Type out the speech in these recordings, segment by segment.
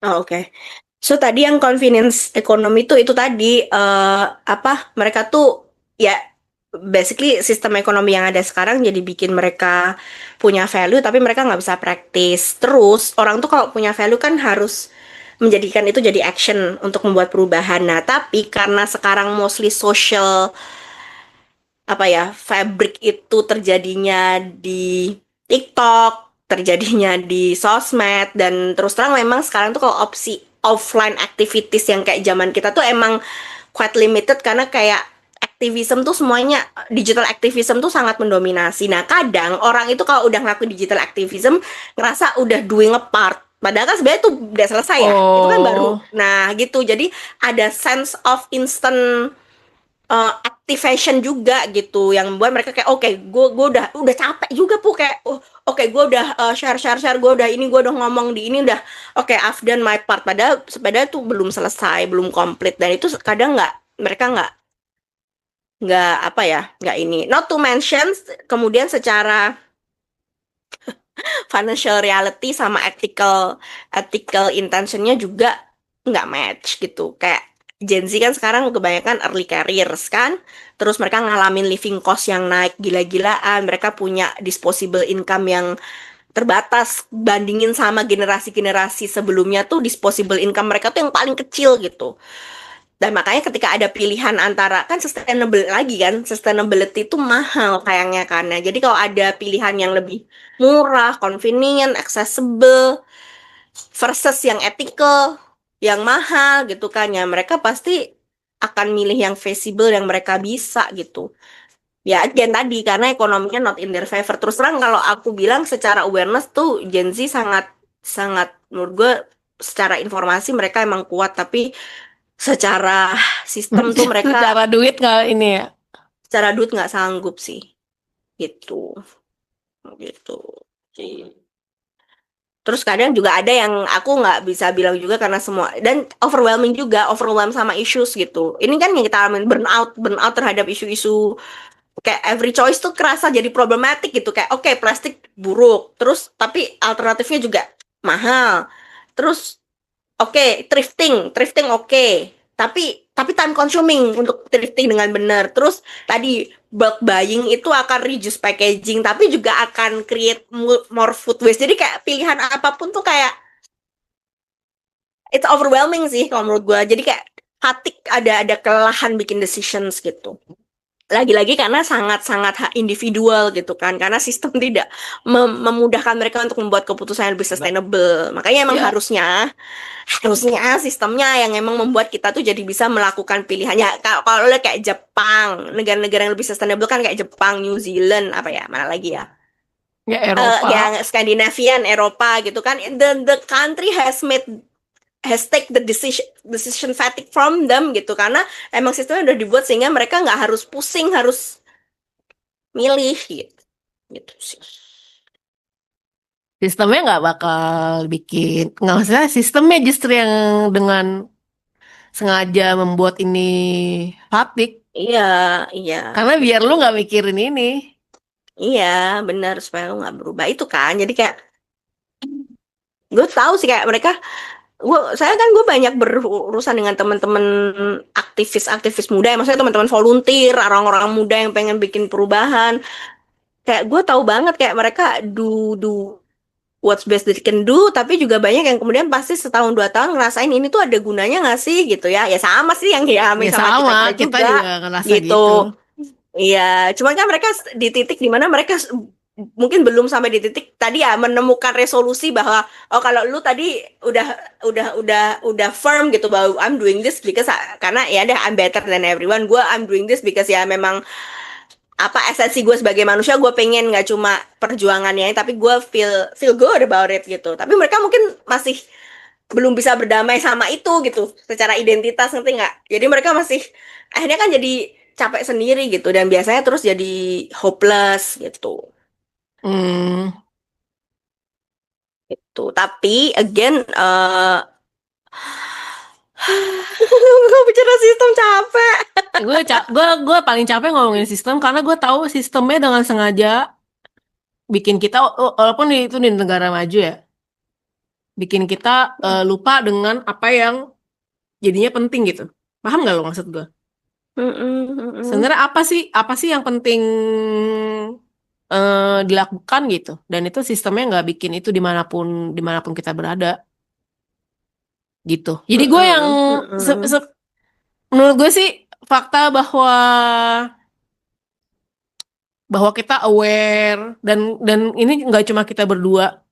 Oh, oke. So tadi yang convenience ekonomi tuh itu tadi apa mereka tuh ya basically sistem ekonomi yang ada sekarang jadi bikin mereka punya value tapi mereka nggak bisa praktis. Terus orang tuh kalau punya value kan harus menjadikan itu jadi action untuk membuat perubahan. Nah, tapi karena sekarang mostly social apa ya fabric itu terjadinya di TikTok, terjadinya di sosmed dan terus terang memang sekarang tuh kalau opsi offline activities yang kayak zaman kita tuh emang quite limited karena kayak activism tuh semuanya digital activism tuh sangat mendominasi. Nah, kadang orang itu kalau udah ngelakuin digital activism ngerasa udah doing a part. Padahal kan sebenarnya tuh udah selesai ya. Itu kan baru. Oh, Nah, gitu. Jadi ada sense of instant activation juga gitu yang membuat mereka kayak oke gue udah capek juga kayak oh, oke gue udah share gue udah ini gue udah ngomong di ini udah oke I've done my part padahal itu belum selesai belum komplit dan itu kadang mereka nggak apa ya nggak ini not to mention kemudian secara financial reality sama ethical ethical intentionnya juga nggak match gitu. Kayak Gen Z kan sekarang kebanyakan early careers kan, terus mereka ngalamin living cost yang naik gila-gilaan, mereka punya disposable income yang terbatas bandingin sama generasi-generasi sebelumnya tuh disposable income mereka tuh yang paling kecil gitu. Dan makanya ketika ada pilihan antara kan sustainable lagi kan, sustainability itu mahal kayaknya karena. Jadi kalau ada pilihan yang lebih murah, convenient, accessible versus yang ethical, yang mahal gitu kan ya, mereka pasti akan milih yang feasible yang mereka bisa gitu. Ya, again tadi karena ekonominya not in their favor. Terus terang kalau aku bilang secara awareness tuh Gen Z sangat sangat menurut gue secara informasi mereka emang kuat tapi secara sistem tuh mereka secara duit nggak ini ya? secara duit nggak sanggup sih gitu gitu sih. Terus kadang juga ada yang aku nggak bisa bilang juga karena semua dan overwhelming juga overwhelm sama issues gitu ini kan yang kita alamin burnout burnout terhadap isu-isu kayak every choice tuh kerasa jadi problematik gitu kayak oke plastik buruk terus tapi alternatifnya juga mahal terus oke, thrifting oke. Tapi time consuming untuk thrifting dengan benar. Terus tadi bulk buying itu akan reduce packaging, tapi juga akan create more food waste. Jadi kayak pilihan apapun tuh kayak it's overwhelming sih kalau menurut gue. Jadi kayak hati ada kelelahan bikin decisions gitu. Lagi-lagi karena sangat-sangat individual gitu kan karena sistem tidak memudahkan mereka untuk membuat keputusan yang lebih sustainable makanya emang Ya, harusnya sistemnya yang emang membuat kita tuh jadi bisa melakukan pilihannya kalau lo kayak Jepang negara-negara yang lebih sustainable kan kayak Jepang New Zealand apa ya mana lagi ya ya Eropa. yang Skandinavian Eropa gitu kan the country has take the decision fatigue from them gitu karena emang sistemnya udah dibuat sehingga mereka nggak harus pusing harus milih gitu gitu sih. Sistemnya nggak bakal bikin, nggak maksudnya sistemnya justru yang dengan sengaja membuat ini haptik. Iya, iya, Karena biar lu betul. nggak mikirin ini. Iya, benar supaya lo nggak berubah itu kan. Jadi kayak gue tahu sih kayak mereka, gue banyak berurusan dengan teman-teman aktivis-aktivis muda, ya maksudnya teman-teman volunteer, orang-orang muda yang pengen bikin perubahan. Kayak gue tahu banget kayak mereka do what's best they can do, tapi juga banyak yang kemudian pasti setahun dua tahun ngerasain ini tuh ada gunanya nggak sih gitu ya. Ya sama sih yang dialami Ya sama sama, kita-kita kita juga juga ngerasa gitu. gitu. Iya, cuman kan mereka di titik dimana mereka mungkin belum sampai di titik tadi ya menemukan resolusi bahwa oh kalau lu tadi udah udah firm gitu bahwa I'm doing this because karena ya deh I'm better than everyone. I'm doing this because ya memang apa esensi gue sebagai manusia gue pengen nggak cuma perjuangannya tapi gue feel good about it gitu. Tapi mereka mungkin masih belum bisa berdamai sama itu gitu secara identitas ngerti nggak? Jadi mereka masih akhirnya kan jadi capek sendiri gitu dan biasanya terus jadi hopeless gitu. Hmm, Gitu. Tapi again gue bicara sistem capek. gue paling capek ngomongin sistem karena gue tahu sistemnya dengan sengaja bikin kita, walaupun itu di negara maju ya, bikin kita lupa dengan apa yang jadinya penting gitu. Paham nggak lo maksud gue? Mm-mm, mm-mm. Sebenarnya apa sih yang penting dilakukan gitu. Dan itu sistemnya nggak bikin itu dimanapun kita berada gitu. Jadi gue yang Mm-mm, mm-mm. menurut gue sih fakta bahwa bahwa kita aware dan ini nggak cuma kita berdua,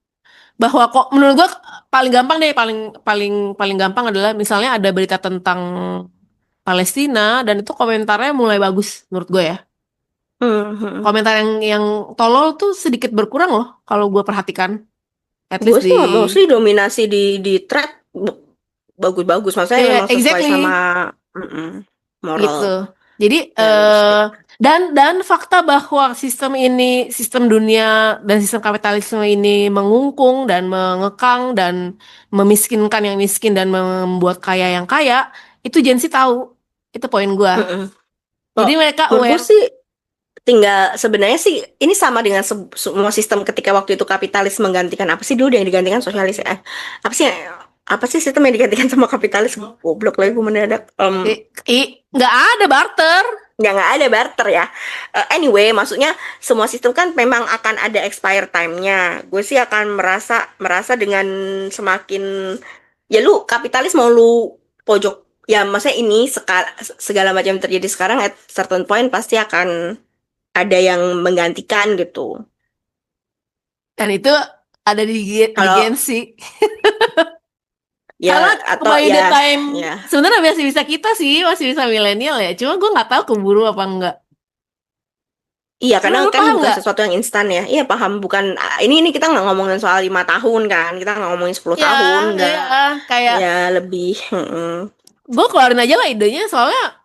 bahwa kok menurut gue paling gampang deh, paling paling paling gampang adalah misalnya ada berita tentang Palestina dan itu komentarnya mulai bagus menurut gue ya. Mhm. Komentar yang tolol tuh sedikit berkurang loh kalau gue perhatikan, at Gue least di sih mostly dominasi di thread bagus-bagus, maksudnya ya memang sesuai sama exactly mm-mm, moral gitu. Jadi realistic. dan fakta bahwa sistem dunia dan sistem kapitalisme ini mengungkung dan mengekang dan memiskinkan yang miskin dan membuat kaya yang kaya, itu Gen Z tahu. Itu poin gua. Mm-mm. Jadi Oh, mereka menurut gue aware. sih tinggal sebenarnya sih ini sama dengan semua sistem ketika waktu itu kapitalis menggantikan apa sih dulu yang digantikan sosialis ya? Apa sih apa sih sistem yang digantikan sama kapitalis? Goblok lagi gue mendadak. Nggak ada barter. Ya nggak ada barter ya. Anyway, maksudnya semua sistem kan memang akan ada expire time-nya. Gue sih akan merasa merasa dengan semakin ya lu kapitalis mau lu pojok ya maksudnya ini segala macam yang terjadi sekarang at certain point pasti akan ada yang menggantikan gitu. Dan itu ada di Kalau Gen Z. ya Karena atau by ya the time ya sebenarnya masih bisa kita sih, masih bisa milenial ya. Cuma gue nggak tahu keburu apa enggak. iya Lu, karena lu kan paham bukan nggak? sesuatu yang instan ya. Iya paham bukan ini kita nggak ngomongin soal 5 tahun kan. Kita nggak ngomongin 10 Ya, tahun nggak ya, kayak ya lebih. gue keluarin aja lah idenya soalnya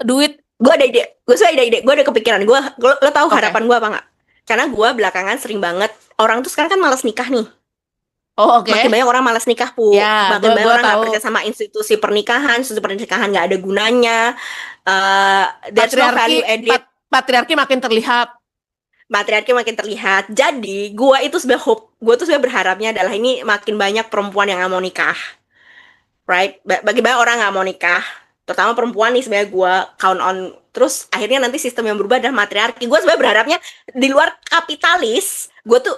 duit. Gue ada ide, gue sudah ada ide, gue ada kepikiran, lo tahu Oke. harapan gue apa nggak? Karena gue belakangan sering banget orang tuh sekarang kan malas nikah nih, Oh, oke. makin banyak orang malas nikah Ya, makin gue banyak gua orang nggak tahu percaya sama institusi pernikahan nggak ada gunanya, there's no patriarki value added, patriarki makin terlihat. matriarki makin terlihat. Jadi gue itu sebenarnya hope, gue tuh sebenarnya berharapnya adalah ini makin banyak perempuan yang nggak mau nikah, right? Bagi banyak orang nggak mau nikah, terutama perempuan nih sebenarnya gue count on. Terus akhirnya nanti sistem yang berubah adalah matriarki. Gue sebenarnya berharapnya di luar kapitalis, gue tuh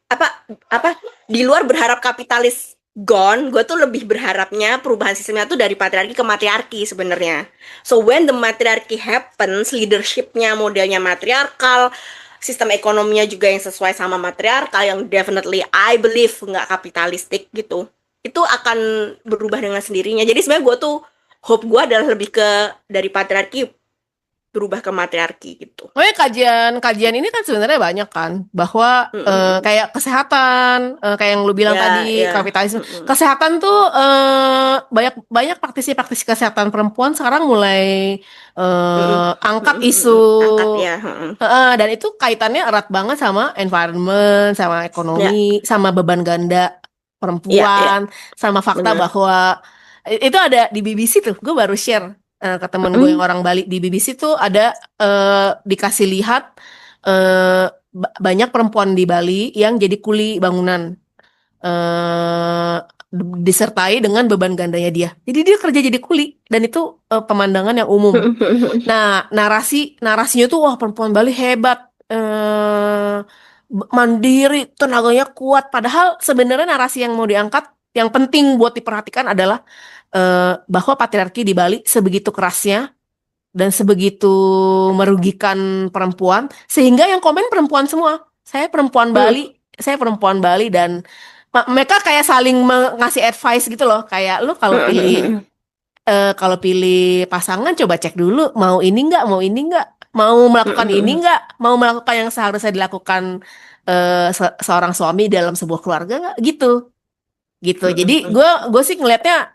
apa di luar berharap kapitalis gone, gue tuh lebih berharapnya perubahan sistemnya tuh dari patriarki ke matriarki sebenarnya. So when the matriarchy happens, leadershipnya modelnya matriarkal, sistem ekonominya juga yang sesuai sama matriarkal, yang definitely I believe nggak kapitalistik gitu, itu akan berubah dengan sendirinya. Jadi sebenarnya gue tuh hope gue adalah lebih ke dari patriarki berubah ke matriarki gitu. Oh ya, kajian ini kan sebenarnya banyak kan bahwa Mm-mm. kayak kesehatan, kayak yang lu bilang Ya, tadi ya. kapitalisme, Mm-mm. kesehatan tuh banyak banyak praktisi-praktisi kesehatan perempuan sekarang mulai Mm-mm. angkat Mm-mm. isu. Mm-mm. Angkat ya. Mm-mm. Dan itu kaitannya erat banget sama environment, sama Ya, ekonomi, sama beban ganda ya, ya, perempuan, sama fakta benar. bahwa itu ada di BBC tuh. Gue baru share ke temen gue yang Mm-mm. orang Bali di BBC tuh ada dikasih lihat banyak perempuan di Bali yang jadi kuli bangunan eh disertai dengan beban gandanya dia. Jadi dia kerja jadi kuli dan itu pemandangan yang umum. Nah, narasinya tuh wah perempuan Bali hebat, eh mandiri, tenaganya kuat. Padahal sebenarnya narasi yang mau diangkat, yang penting buat diperhatikan adalah bahwa patriarki di Bali sebegitu kerasnya dan sebegitu merugikan perempuan, sehingga yang komen perempuan semua. Saya perempuan Mm. Bali, saya perempuan Bali dan mereka kayak saling ngasih advice gitu loh, kayak lu Mm-mm. kalau pilih pasangan coba cek dulu mau ini nggak, mau ini nggak, mau melakukan ini Mm-mm. nggak, mau melakukan yang seharusnya dilakukan seorang suami dalam sebuah keluarga nggak, gitu, gitu. Jadi Mm-mm. gue sih ngelihatnya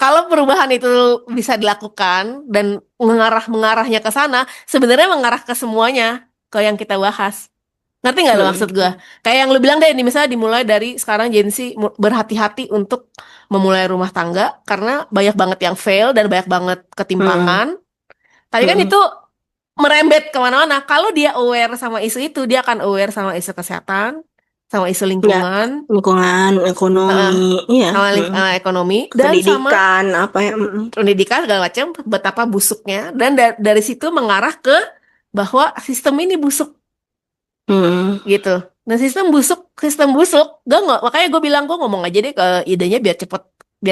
kalau perubahan itu bisa dilakukan dan mengarahnya ke sana, sebenarnya mengarah ke semuanya, ke yang kita bahas. Ngerti nggak lo maksud gue? Mm-mm. Kayak yang lu bilang deh, nih misalnya dimulai dari sekarang Gen Z berhati-hati untuk memulai rumah tangga karena banyak banget yang fail dan banyak banget Mm-mm. ketimpangan. Tadi kan Mm-mm. itu merembet kemana-mana. Kalau dia aware sama isu itu, dia akan aware sama isu kesehatan, sama isu Ya, lingkungan, lingkungan, ekonomi, heeh, iya, sama ekonomi, dan sama pendidikan, apa ya, pendidikan segala macam, betapa busuknya, dan dari situ mengarah ke bahwa sistem ini busuk mm, gitu. Nah, sistem busuk, gak nggak, makanya gue bilang gue ngomong aja deh ke idenya biar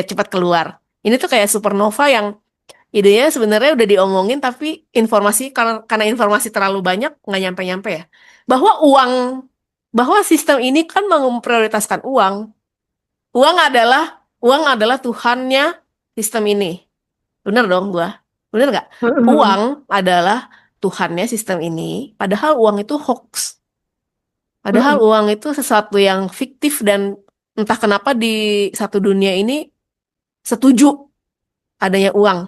cepat keluar. Ini tuh kayak supernova yang idenya sebenarnya udah diomongin, tapi karena informasi terlalu banyak nggak nyampe-nyampe ya. Bahwa uang, bahwa sistem ini kan memprioritaskan uang. Uang adalah uang adalah Tuhannya sistem ini. Bener dong gua. Bener nggak? mm, Uang adalah Tuhannya sistem ini, padahal uang itu hoax. Padahal mm, uang itu sesuatu yang fiktif dan entah kenapa di satu dunia ini setuju adanya uang.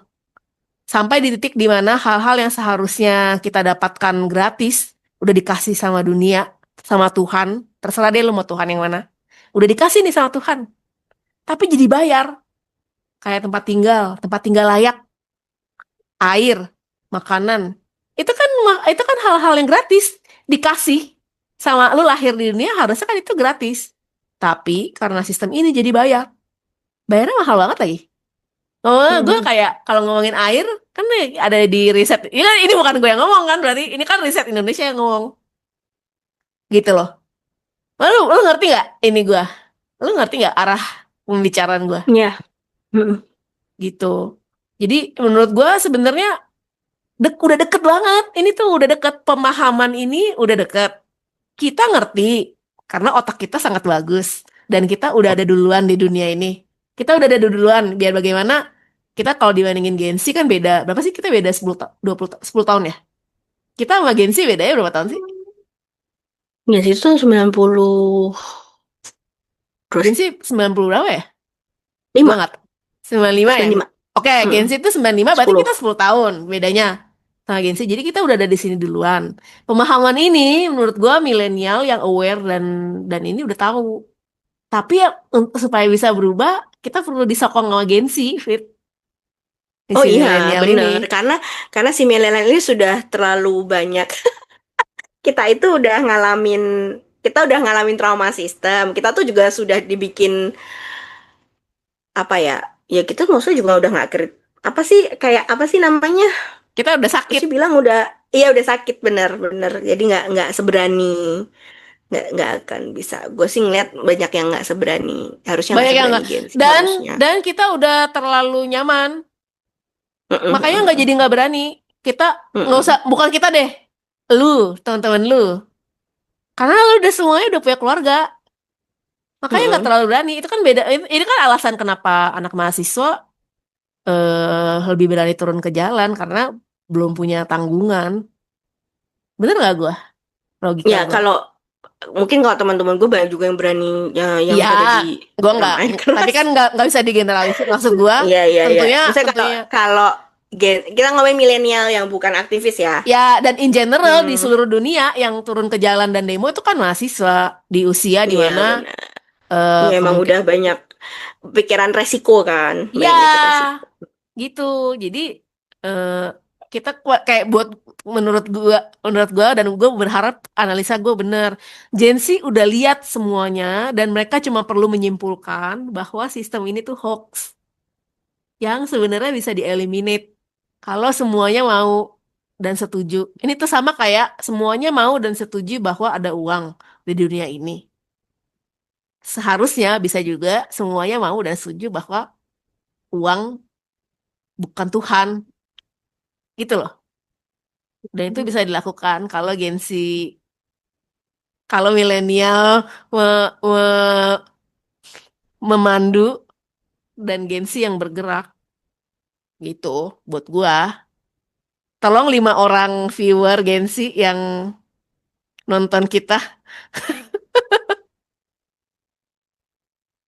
Sampai di titik di mana hal-hal yang seharusnya kita dapatkan gratis, udah dikasih sama dunia, sama Tuhan. Terserah deh lu mau Tuhan yang mana. Udah dikasih nih sama Tuhan. Tapi jadi bayar. Kayak tempat tinggal layak, air, makanan. Itu kan hal-hal yang gratis. Dikasih sama lu lahir di dunia harusnya kan itu gratis. Tapi karena sistem ini jadi bayar. Bayarnya mahal banget lagi. Oh, gue mm. kayak kalau ngomongin air kan nih ada di riset. Ini bukan gue yang ngomong kan, berarti ini kan riset Indonesia yang ngomong gitu loh. Lu ngerti nggak ini gue? Lu ngerti nggak arah pembicaraan gue Ya, mm, gitu? Jadi menurut gue sebenarnya udah deket banget. Ini tuh udah deket, pemahaman ini udah deket. Kita ngerti karena otak kita sangat bagus dan kita udah ada duluan di dunia ini. Kita udah ada duluan. Biar bagaimana kita kalau dibandingin Gen Z kan beda. Berapa sih kita beda 10 tahun ya? Kita sama Gen Z bedanya berapa tahun sih? ya itu 90 terus Gen Z 90 berapa ya? Gua 5, nggak tahu. 95 ya? 95, Oke, Gen Z itu 95 berarti 10. kita 10 tahun bedanya sama Gen Z. Jadi kita udah ada di sini duluan. Pemahaman ini menurut gua milenial yang aware dan ini udah tahu. Tapi ya supaya bisa berubah, kita perlu disokong sama Gen Z, Fit. Oh Si iya, milenial ini. bener. Karena si milenial ini sudah terlalu banyak. Kita kita udah ngalamin trauma sistem. Kita tuh juga sudah dibikin apa ya? Ya kita maksudnya juga udah nggak apa sih kayak apa sih namanya? Kita udah Aku sakit. sih bilang iya udah sakit bener-bener. Jadi nggak seberani, nggak akan bisa. Gue sih ngeliat banyak yang nggak seberani. Harusnya nggak Banyak yang seberani nggak. Gen Z Dan harusnya. dan kita udah terlalu nyaman. Mm-mm, Makanya mm-mm, nggak berani. Kita nggak usah, mm-mm, bukan kita deh. Lu, teman-teman lu. Karena lu udah semuanya udah punya keluarga. Makanya nggak mm-mm, terlalu berani. Itu kan beda. Ini kan alasan kenapa anak mahasiswa lebih berani turun ke jalan karena belum punya tanggungan. Bener nggak gua? Logika Ya gua. kalau mungkin kalau teman-teman gue banyak juga yang berani ya, yang Iya, pada di gua yang nggak. main Tapi keras. kan nggak bisa digeneralisir. Maksud gua, Iya iya iya. tentunya, Maksudnya kalau tentunya. kalau kita ngomongin milenial yang bukan aktivis ya. Ya, dan in general di Hmm, seluruh dunia yang turun ke jalan dan demo itu kan mahasiswa di usia di iya mana benar. eh, Ya emang kemungkin udah banyak pikiran resiko kan, ya banyak mikir resiko. gitu. Jadi eh, kita kayak buat menurut gua dan gua berharap analisa gua bener. Gen Z udah lihat semuanya dan mereka cuma perlu menyimpulkan bahwa sistem ini tuh hoax yang sebenarnya bisa dieliminate kalau semuanya mau dan setuju. Ini tuh sama kayak semuanya mau dan setuju bahwa ada uang di dunia ini. Seharusnya bisa juga semuanya mau dan setuju bahwa uang bukan Tuhan, gitu loh. Dan itu bisa dilakukan kalau Gen Z, kalau milenial memandu dan Gen Z yang bergerak, gitu. Buat gua, tolong 5 orang viewer Gen Z yang nonton kita,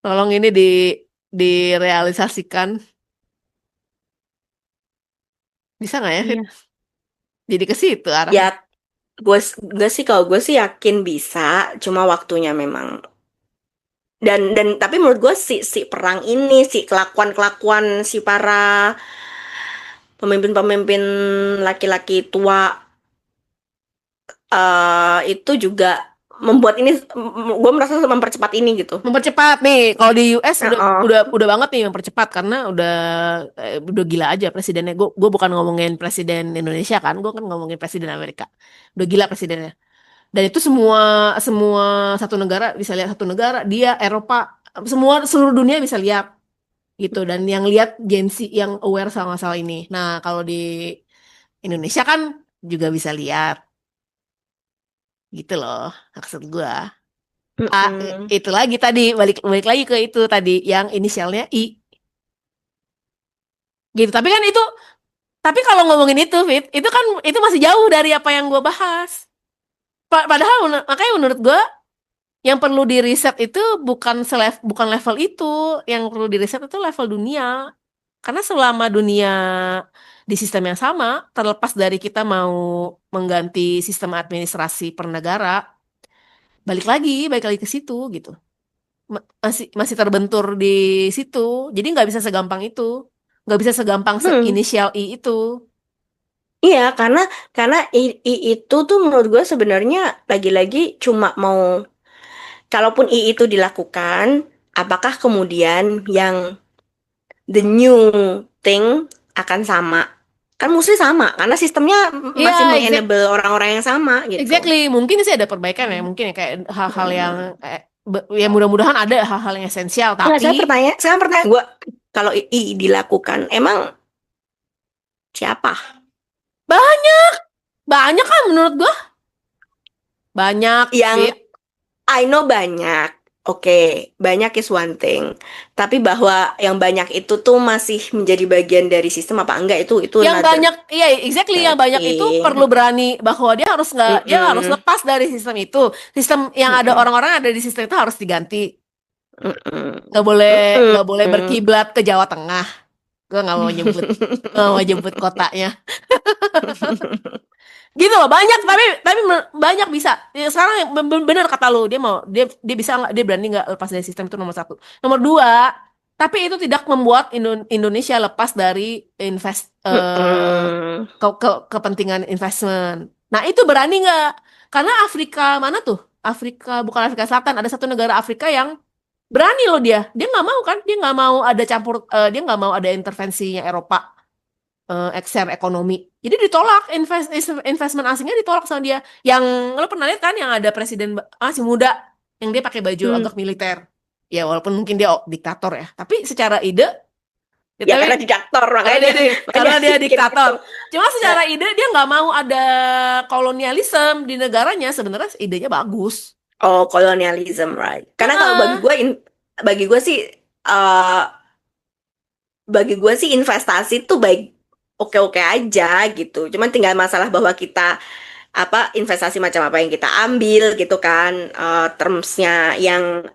tolong ini direalisasikan. Bisa nggak ya, Fit? Iya. Jadi ke situ Ya arahnya. gue sih kalau gue sih yakin bisa, cuma waktunya memang. Dan tapi menurut gue si perang ini, si kelakuan-kelakuan si para pemimpin-pemimpin laki-laki tua itu juga membuat ini, gue merasa mempercepat ini gitu. Mempercepat nih, kalau di US udah Heeh. udah banget nih mempercepat karena udah gila aja presidennya. Gue bukan ngomongin presiden Indonesia kan, gue kan ngomongin presiden Amerika. Udah gila presidennya. Dan itu semua semua satu negara bisa lihat, satu negara dia Eropa semua seluruh dunia bisa lihat gitu, dan yang lihat Gen Z yang aware sama masalah ini. Nah, kalau di Indonesia kan juga bisa lihat gitu loh maksud gua. Mm-mm. Itu lagi tadi balik balik lagi ke itu tadi yang inisialnya I gitu. Tapi kalau ngomongin itu Fit, itu kan itu masih jauh dari apa yang gua bahas. Padahal makanya menurut gua yang perlu di riset itu bukan level itu, yang perlu di riset itu level dunia. Karena selama dunia di sistem yang sama, terlepas dari kita mau mengganti sistem administrasi per negara, balik lagi ke situ gitu. Masih masih terbentur di situ. Jadi nggak bisa segampang itu, nggak bisa segampang Hmm. inisial I itu. Iya, karena itu tuh menurut gue sebenarnya lagi-lagi cuma mau, kalaupun itu dilakukan, apakah kemudian yang the new thing akan sama? Kan mesti sama, karena sistemnya masih Iya, mengenable orang-orang yang sama gitu. exactly. Mungkin sih ada perbaikan ya, mungkin ya kayak hal-hal yang ya mudah-mudahan ada hal-hal yang esensial. Enggak, Tapi sekarang pertanyaan gue, kalau dilakukan, emang siapa? banyak, banyak kan menurut gua banyak, Yang Fit. I know banyak. Oke, banyak is one thing. Tapi bahwa yang banyak itu tuh masih menjadi bagian dari sistem apa enggak, itu Yang another banyak, iya exactly, yang banyak itu thing. perlu berani bahwa dia harus Mm-mm. lepas dari sistem itu. Sistem yang ada Mm-mm. orang-orang ada di sistem itu harus diganti. Mm-mm. Nggak boleh Mm-mm. berkiblat ke Jawa Tengah. Gue nggak mau nyebut kotanya. Gitu loh, banyak, tapi banyak bisa. Ya, sekarang yang bener kata lu, dia bisa nggak, dia berani nggak lepas dari sistem itu, nomor satu. Nomor dua, tapi itu tidak membuat Indonesia lepas dari Mm-mm. kepentingan investment. Nah, itu berani nggak? Karena Afrika mana tuh? Afrika, bukan Afrika Selatan, ada satu negara Afrika yang berani loh dia nggak mau kan, dia nggak mau ada dia nggak mau ada intervensinya Eropa, share ekonomi. Jadi ditolak, investment asingnya ditolak sama dia. Yang lo pernah lihat kan yang ada presiden masih muda yang dia pakai baju Hmm. agak militer. Ya walaupun mungkin dia diktator ya, tapi secara ide, ya, Ya karena diktator, makanya makanya karena dia bikin diktator. itu. Cuma Eh, secara ide dia nggak mau ada kolonialisme di negaranya. Sebenarnya idenya bagus. Oh, colonialism, right? Karena kalau Heeh. bagi gue sih, eh investasi tuh baik, oke-oke aja gitu. Cuman tinggal masalah bahwa kita apa investasi macam apa yang kita ambil gitu kan, termsnya yang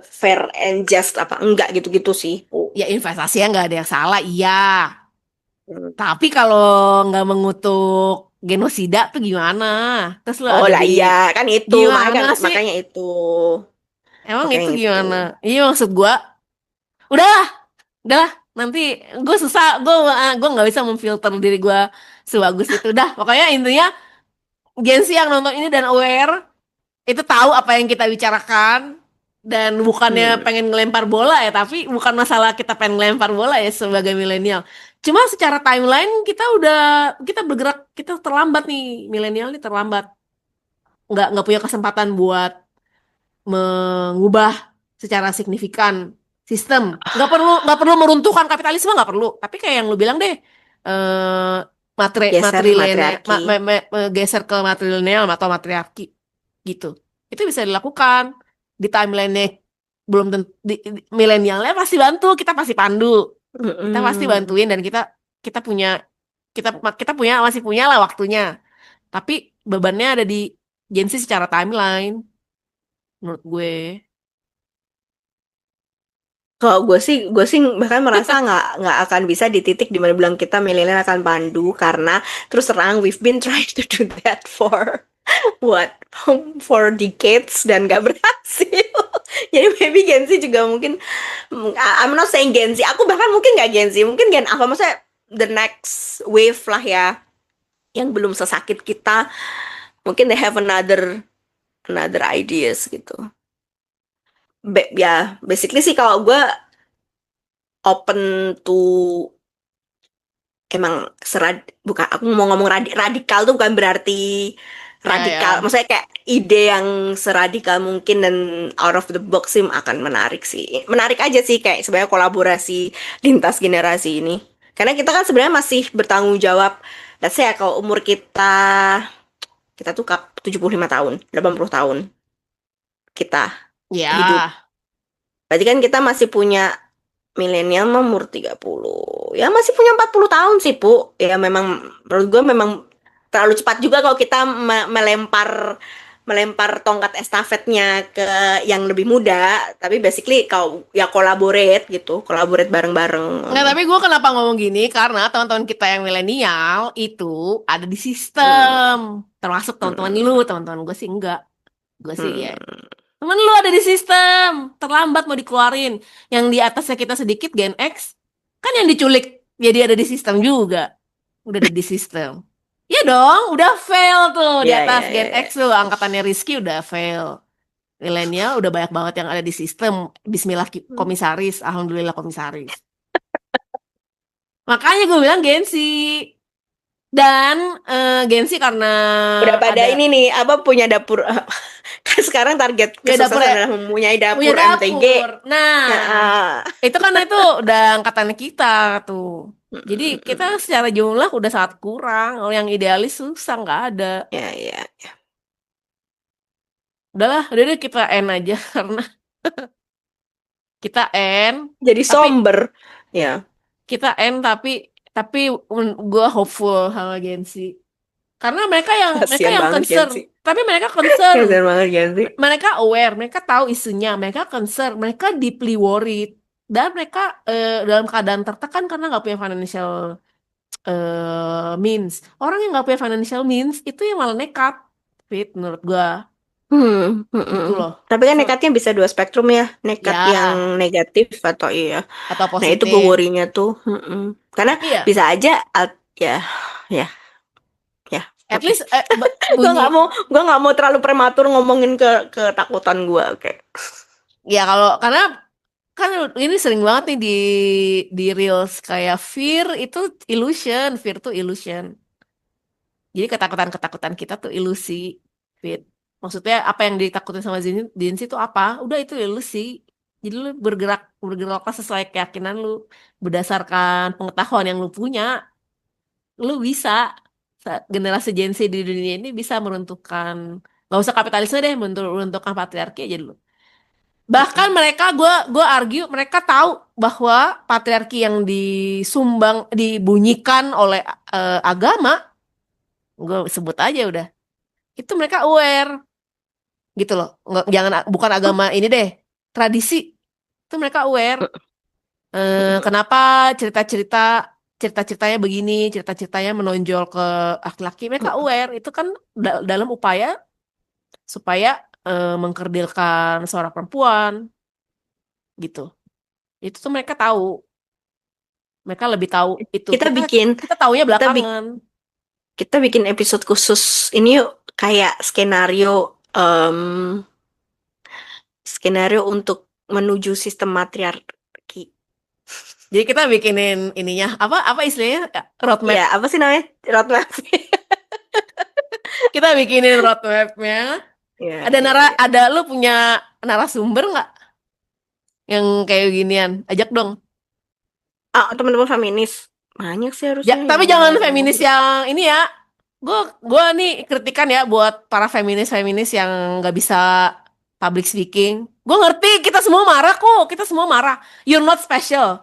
fair and just apa enggak gitu-gitu sih. Oh. Ya investasinya nggak ada yang salah, iya. Hmm. Tapi kalau nggak mengutuk genosida tuh gimana? Terus lo Oh ada lah di iya, kan itu gimana sih? makanya itu. Emang Makanya itu itu. gimana? Iya maksud gua, udahlah, udahlah. Nanti gue susah, gue nggak bisa memfilter diri gue sebagus itu. Dah, pokoknya intinya Gen Z yang nonton ini dan aware itu tahu apa yang kita bicarakan, dan bukannya Hmm. pengen ngelempar bola ya, tapi bukan masalah kita pengen ngelempar bola ya sebagai milenial. Cuma secara timeline kita bergerak, kita terlambat nih, milenial nih terlambat, nggak punya kesempatan buat mengubah secara signifikan sistem. Nggak perlu meruntuhkan kapitalisme, nggak perlu. Tapi kayak yang lu bilang deh, Geser matrilenial, matriarki. geser ke matrilineal atau matriarki gitu. Itu bisa dilakukan di timeline-nya. Belum tentu milenialnya pasti bantu, kita pasti pandu, kita pasti Mm-mm. bantuin, dan kita punya kita kita punya masih punya lah waktunya. Tapi bebannya ada di Gen Z secara timeline menurut gue. Kalau gue sih bahkan merasa nggak akan bisa di titik di mana bilang kita milenial akan pandu, karena terus terang we've been trying to do that for what, for decades dan gak berhasil. Jadi maybe Gen Z juga mungkin, I'm not saying Gen Z, aku bahkan mungkin gak Gen Z, mungkin Gen apa, maksudnya the next wave lah ya, yang belum sesakit kita, mungkin they have another another ideas gitu. Ya basically sih kalau gue open to emang bukan aku mau ngomong radikal tuh bukan berarti Ya, radikal, ya. maksudnya kayak ide yang seradikal mungkin dan out of the box sih akan menarik sih. Menarik aja sih kayak sebenarnya kolaborasi lintas generasi ini. Karena kita kan sebenarnya masih bertanggung jawab. Let's say ya, kalau umur kita tuh 75 tahun, 80 tahun kita hidup. Ya. Berarti kan kita masih punya milenial mah umur 30. Ya masih punya 40 tahun sih, Bu. Ya memang menurut gue memang terlalu cepat juga kalau kita melempar melempar tongkat estafetnya ke yang lebih muda, tapi basically kalau ya collaborate bareng-bareng. Nggak, tapi gue kenapa ngomong gini? Karena teman-teman kita yang milenial itu ada di Hmm, sistem. Termasuk teman-teman hmm, lu, teman-teman gue sih enggak. Gue sih ya. hmm. Temen lu ada di sistem. Terlambat mau dikeluarin. Yang di atasnya kita sedikit, Gen X. Kan yang diculik. Jadi ada di sistem juga. Udah ada di sistem. Iya dong, udah fail tuh di Ya, atas ya, Gen ya, X ya. tuh. Angkatannya Rizky udah fail. Milenial udah banyak banget yang ada di sistem. Bismillah komisaris. Alhamdulillah komisaris. Makanya gue bilang Gensi. Dan Gensi karena Udah pada ada ini nih, apa punya dapur? Kan sekarang target ya dapur kesuksesan adalah mempunyai punya dapur MTG. dapur. Nah, Ya, itu karena itu udah angkatan kita tuh. Jadi kita secara jumlah udah sangat kurang. Kalau yang idealis susah nggak ada. ya, ya. Udahlah, udah deh kita end aja karena kita end. Jadi Tapi somber. Ya, kita end tapi gue hopeful sama Gensi. Karena mereka kasihan yang banget concern. Gensi. Tapi mereka concern. Kasihan banget Gensi. Mereka aware, mereka tahu isunya, mereka concern, mereka deeply worried. Dan mereka dalam keadaan tertekan karena nggak punya financial means. Orang yang nggak punya financial means itu yang malah nekat, Fit, menurut gua gitu loh. Tapi kan So, nekatnya bisa dua spektrum ya. Nekat yang ya negatif atau iya. atau Nah itu gue positif. worry-nya tuh. Karena Tapi ya, bisa aja, ya, ya, ya. at Oke. least Gue nggak bunyi. mau, gue nggak mau terlalu prematur ngomongin ketakutan gue. Oke. Ya kalau karena kan ini sering banget nih di reels kayak fear itu illusion, fear tuh illusion. Jadi ketakutan-ketakutan kita tuh ilusi, Fit. Maksudnya apa yang ditakutin sama Jinsi itu apa? Udah itu ilusi. Jadi lu bergeraklah sesuai keyakinan lu, berdasarkan pengetahuan yang lu punya, lu bisa generasi Gen Z di dunia ini bisa meruntuhkan, nggak usah kapitalisme deh, meruntuhkan patriarki aja dulu. Bahkan mereka, gue argue mereka tahu bahwa patriarki yang dibunyikan oleh agama, gue sebut aja udah itu mereka aware gitu loh. Nggak, jangan bukan agama ini deh, tradisi itu mereka aware. Kenapa cerita-cerita cerita-ceritanya begini, cerita-ceritanya menonjol ke laki-laki, mereka aware itu kan dalam upaya supaya mengkerdilkan seorang perempuan gitu. Itu tuh mereka lebih tahu itu. Kita Kita bikin, kita taunya kita bikin, belakangan. kita bikin episode khusus ini yuk, kayak skenario untuk menuju sistem matriarki. Jadi kita bikinin ininya apa istilahnya roadmap. Ya, apa sih namanya? Roadmap. Kita bikinin roadmapnya. Ya, ya, ya. Ada lu punya narasumber nggak yang kayak ginian? Ajak dong. Ah, teman-teman feminis. Banyak sih Ya, harusnya yang tapi jangan mau feminis ngobrol. yang ini ya. Gue nih kritikan ya buat para feminis yang nggak bisa public speaking. Gue ngerti kita semua marah kok, kita semua marah. You're not special,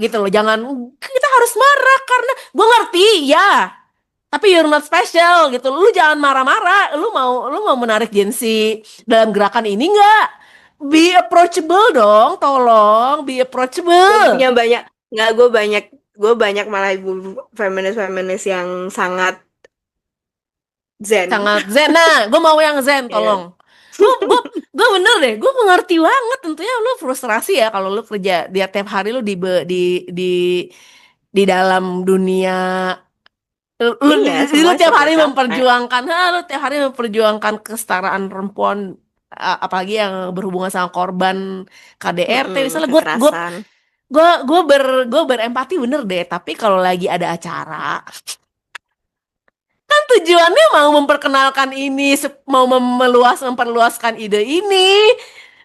gitu loh. Jangan kita harus marah karena gue ngerti ya. Tapi you're not special gitu. Lu jangan marah-marah. Lu mau menarik Gen Z dalam gerakan ini nggak? Be approachable dong, tolong be Gue approachable. punya banyak, nggak gue banyak malah ibu feminis yang sangat zen. Sangat zen. Nah, gue mau yang zen, Ya. tolong. Gue bener deh, gue mengerti banget. Tentunya lu frustrasi ya kalau lu kerja tiap hari lu di dalam dunia Iya, Lu semuanya tiap serba hari capek. memperjuangkan, lu tiap hari memperjuangkan kesetaraan perempuan, apalagi yang berhubungan sama korban KDRT. Mm-mm, Misalnya kekerasan. gue berempati bener deh, tapi kalau lagi ada acara, kan tujuannya mau memperkenalkan ini, mau memperluaskan ide ini.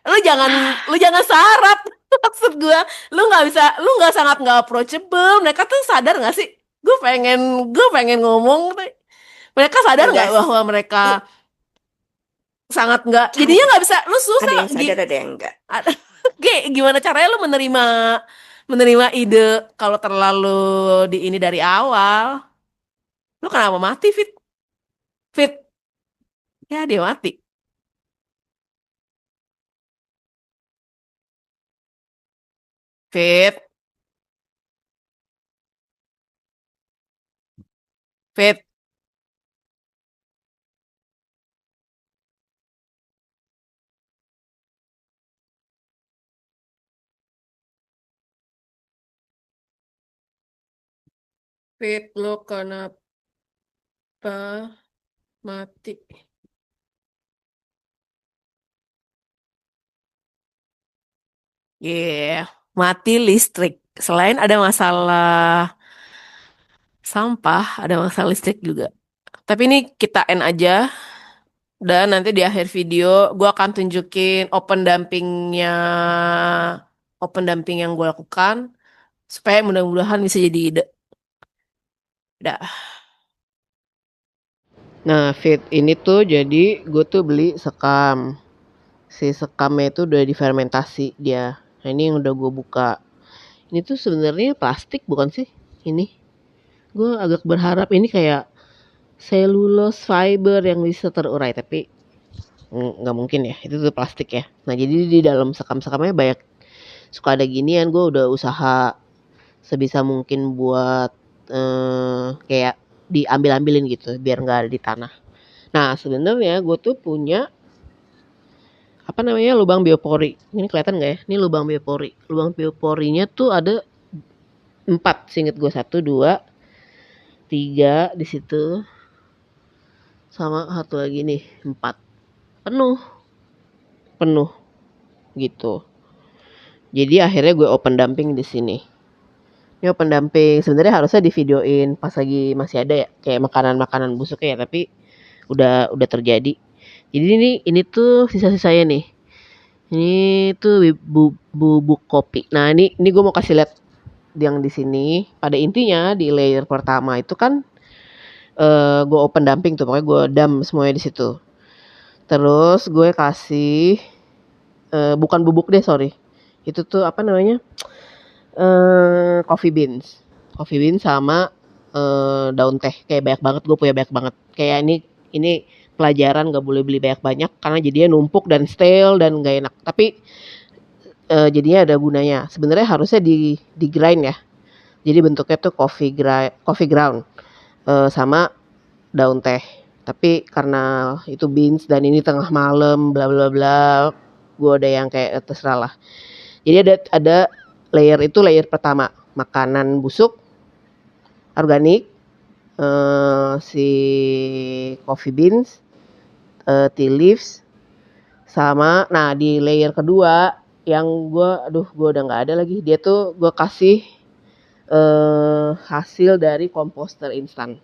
Lu jangan sarap. Maksud gue, lu nggak sangat nggak approachable. Mereka tuh sadar nggak sih? Gue pengen ngomong, tuh. Mereka sadar nggak Enggak bahwa mereka sih. sangat nggak, jadinya Sad- nggak bisa, lu Ada susah. yang sadar, ada yang enggak. Gimana caranya lu menerima menerima ide kalau terlalu di ini dari awal? Lu kenapa mati, Fit? Fit, ya dia mati. Fit, Fit, Fit, lu kenapa mati? Yeah, mati listrik. Selain ada masalah sampah, ada masalah listrik juga. Tapi ini kita end aja. Dan nanti di akhir video gue akan tunjukin open dumping yang gue lakukan supaya mudah-mudahan bisa jadi ide. Dah. Nah, Fit, ini tuh jadi gue tuh beli sekam. Si sekamnya itu udah difermentasi dia. Nah, ini yang udah gue buka. Ini tuh sebenarnya plastik bukan sih? Ini. Gue agak berharap ini kayak cellulose fiber yang bisa terurai, tapi nggak mungkin ya. Itu tuh plastik ya. Nah, jadi di dalam sekam-sekamnya banyak suka ada ginian. Gue udah usaha sebisa mungkin buat kayak diambil-ambilin gitu biar nggak ada di tanah. Nah, sebenarnya gue tuh punya apa namanya lubang biopori. Ini kelihatan nggak ya? Ini lubang biopori. Lubang bioporinya tuh ada 4, seinget gue, 1, 2, 3 di situ, sama satu lagi nih 4. Penuh, penuh gitu. Jadi akhirnya gue open dumping di sini. Ini open dumping sebenarnya harusnya di videoin pas lagi masih ada ya, kayak makanan-makanan busuk ya, tapi udah terjadi. Jadi ini tuh sisa-sisanya nih. Ini tuh bubuk kopi. Nah, ini gue mau kasih lihat yang di sini. Pada intinya di layer pertama itu kan gue open dumping tuh, pokoknya gue dump semuanya di situ. Terus gue kasih bukan bubuk deh, sorry. Itu tuh apa namanya? Coffee beans. Coffee beans sama daun teh. Kayak banyak banget, gue punya banyak banget. Kayak ini pelajaran gak boleh beli banyak-banyak karena jadinya numpuk dan stale dan gak enak. Tapi jadinya ada gunanya. Sebenarnya harusnya di grind ya. Jadi bentuknya tuh coffee ground sama daun teh. Tapi karena itu beans dan ini tengah malam bla bla bla, gue ada yang kayak terserah lah. Jadi ada layer itu, layer pertama makanan busuk organik, si coffee beans, tea leaves, sama nah di layer kedua yang gue udah nggak ada lagi, dia tuh gue kasih hasil dari komposter instan.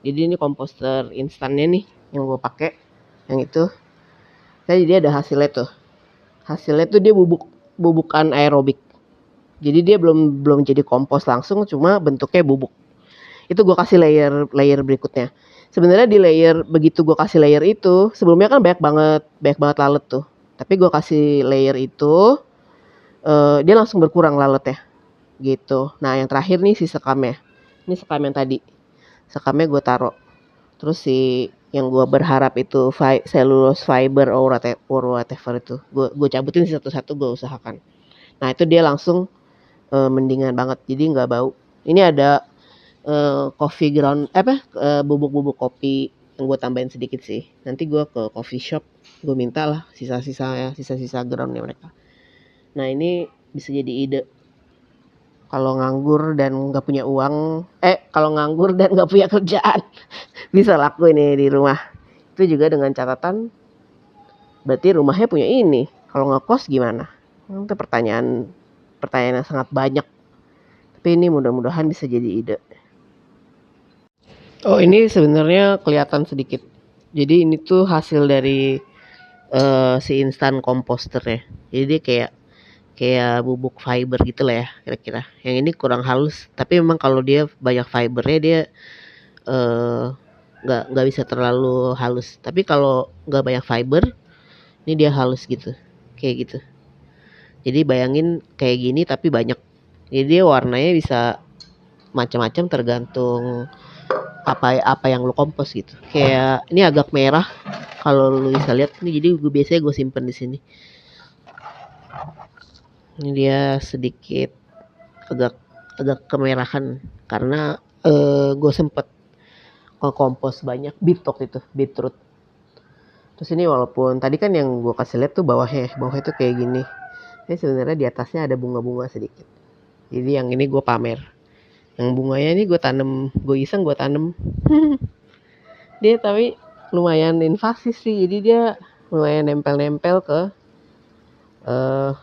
Jadi ini komposter instannya nih yang gue pakai, yang itu. Jadi dia ada hasilnya tuh. Hasilnya tuh dia bubukan aerobik. Jadi dia belum jadi kompos langsung, cuma bentuknya bubuk. Itu gue kasih layer berikutnya. Sebenarnya di layer begitu gue kasih layer itu, sebelumnya kan banyak banget lalat tuh. Tapi gue kasih layer itu, dia langsung berkurang lalatnya gitu. Nah, yang terakhir nih si sekamnya. Ini sekam yang tadi. Sekamnya gue taruh. Terus si yang gue berharap itu cellulose fiber or whatever itu, gue cabutin satu-satu, gue usahakan. Nah, itu dia langsung mendingan banget, jadi nggak bau. Ini ada coffee ground bubuk-bubuk kopi yang gue tambahin sedikit sih. Nanti gue ke coffee shop, gue minta lah sisa-sisa groundnya mereka. Nah, ini bisa jadi ide kalau nganggur dan nggak punya uang, kalau nganggur dan nggak punya kerjaan, bisa laku ini di rumah. Itu juga dengan catatan berarti rumahnya punya ini. Kalau ngekos gimana? Itu pertanyaan pertanyaan yang sangat banyak. Tapi ini mudah-mudahan bisa jadi ide. Oh, ini sebenarnya kelihatan sedikit. Jadi ini tuh hasil dari si instan komposter ya. Jadi dia kayak bubuk fiber gitu lah ya kira-kira. Yang ini kurang halus, tapi memang kalau dia banyak fibernya dia eh, nggak bisa terlalu halus. Tapi kalau nggak banyak fiber, ini dia halus gitu, kayak gitu. Jadi bayangin kayak gini tapi banyak. Jadi dia warnanya bisa macam-macam tergantung apa yang lu kompos gitu. Kayak ini agak merah kalau lu bisa lihat nih. Jadi gue biasanya gue simpen di sini. Ini dia sedikit agak agak kemerahan karena gue sempet ngekompos banyak beetroot. Terus ini walaupun tadi kan yang gue kasih lihat tuh bawahnya tuh kayak gini. Ini sebenarnya di atasnya ada bunga-bunga sedikit. Jadi yang ini gue pamer. Yang bunganya ini gue iseng gue tanem. Dia tapi lumayan invasif sih. Jadi dia lumayan nempel-nempel ke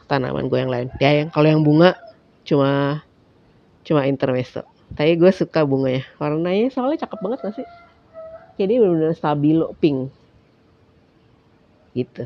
tanaman gue yang lain. Ya kalau yang bunga cuma intermezzo. Tapi gue suka bunganya. Warnanya soalnya cakep banget gak sih? Jadi benar-benar stabilo pink. Gitu.